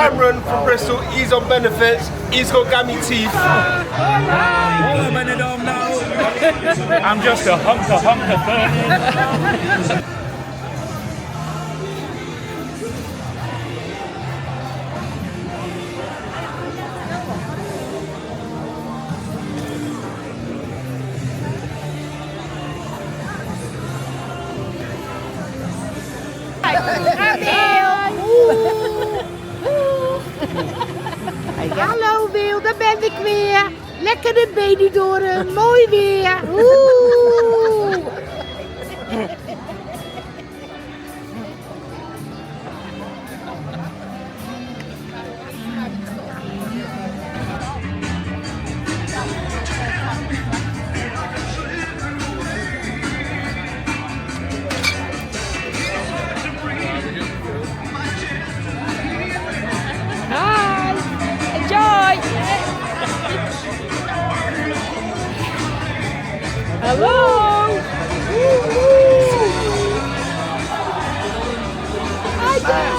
Cameron from Bristol, he's on benefits, he's got gammy teeth. Oh, Benidorm now. I'm just a hunker burning. Hallo Wil, daar ben ik weer. Lekker de Benidorm, mooi weer. Oeh. Hi, enjoy. Hello. Hi guys.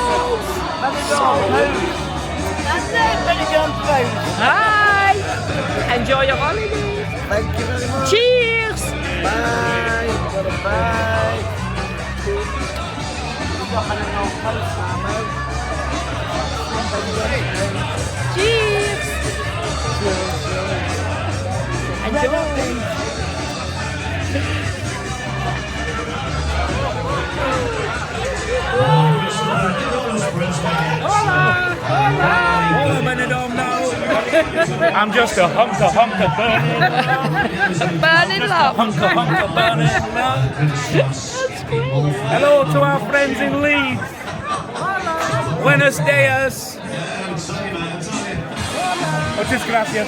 That's it, Benidorm Strip. Hi. Enjoy your holiday. Thank you very much. Cheers. Bye. Bye. We've got an old post now, mate. Cheers. Enjoy. Oh, Benidorm now. I'm just a hunker burning. Burning love. Hunker burning. Hello to our friends in Leeds. Buenos dias. Muchas gracias.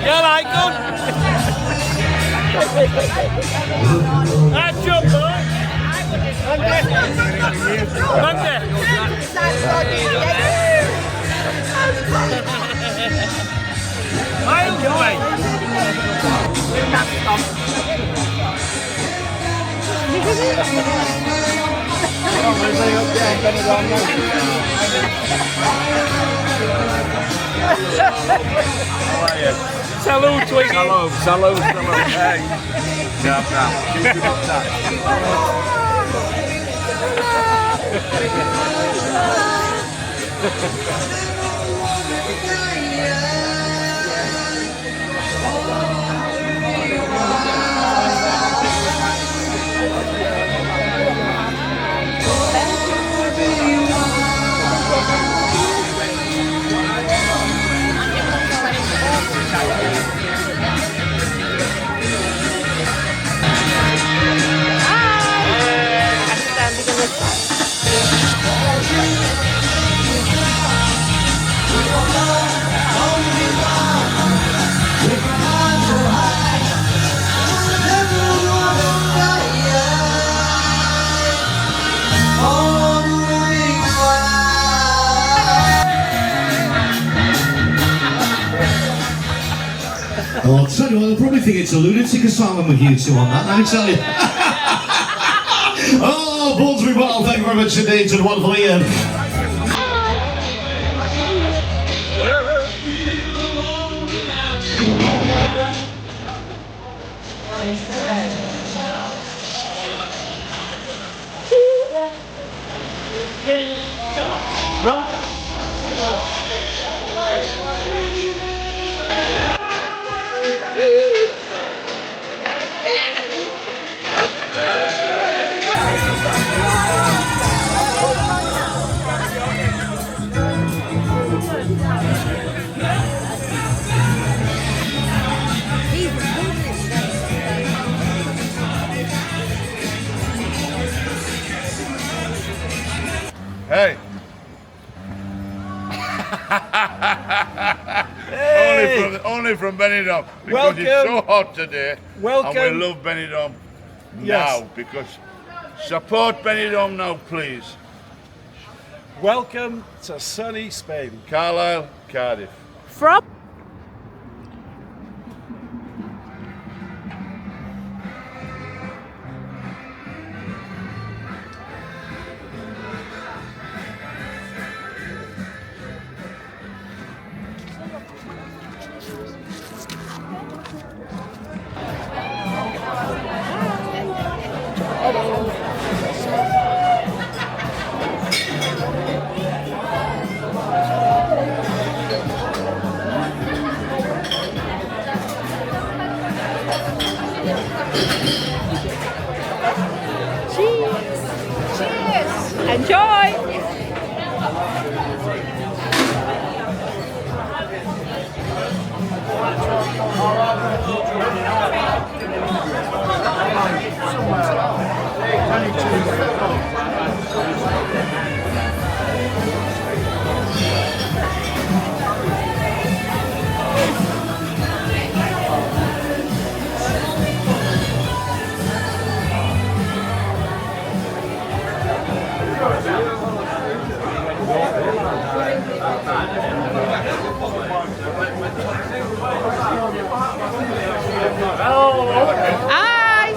You like good? That's your boy. Monday. I enjoy. Salud, Twiggy. Salud. Hey. Oh, I'll tell you what, they'll probably think it's a lunatic asylum with you two on that, let me tell you. Oh, Baldry Bottle, thank you very much indeed to the wonderful Ian. Hey. Only from Benidorm because it's so hot today. Welcome. And we love Benidorm now because support Benidorm now, please. Welcome to sunny Spain. Carlisle, Cardiff. From enjoy! Hi!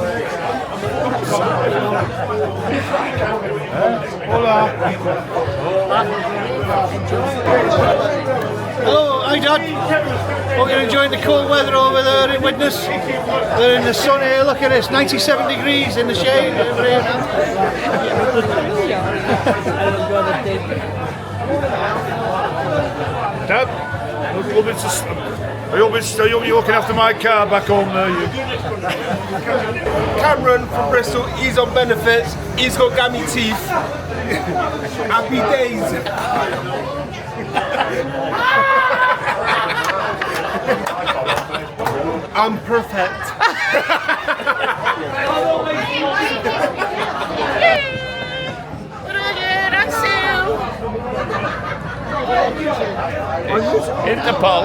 Hello, hi Dad. Hope you're enjoying the cold weather over there in Widnes. We're in the sun here, look at this, 97 degrees in the shade over here now. Dad, I hope you're looking after my car back home there, you. Cameron from Bristol, he's on benefits, he's got gammy teeth. Happy days. I'm perfect. Interpol.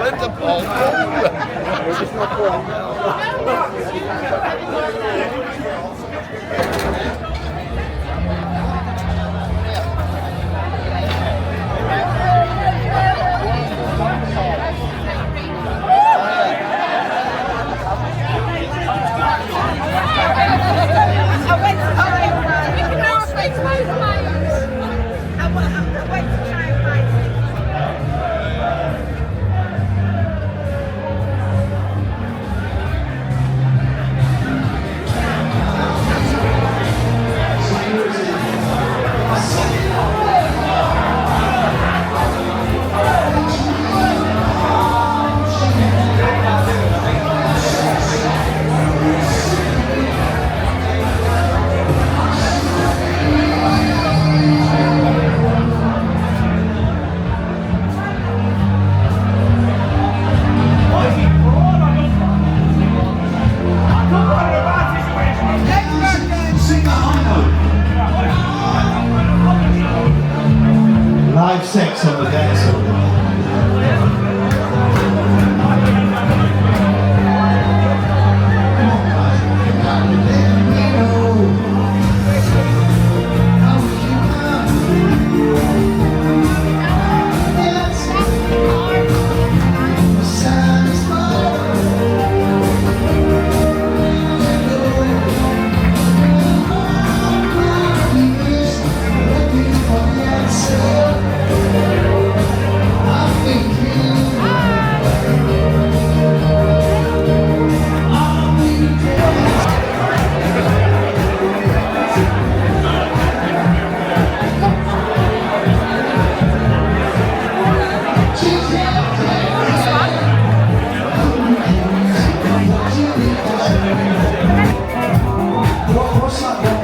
Live sex on the dance floor.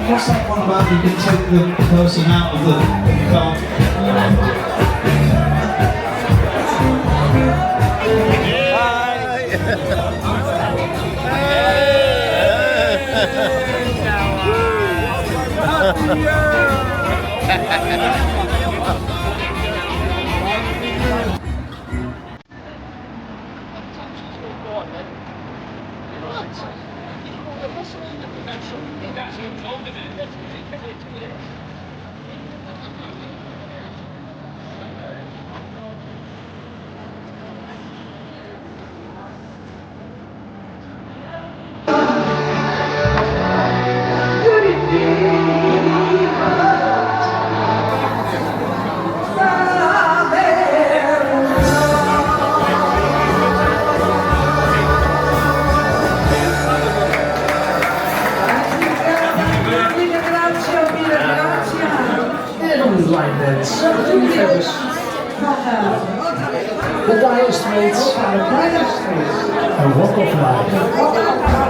What's that one about you can take the person out of the car? and line dance. Two famous. The Dire Straits and Walk of Life.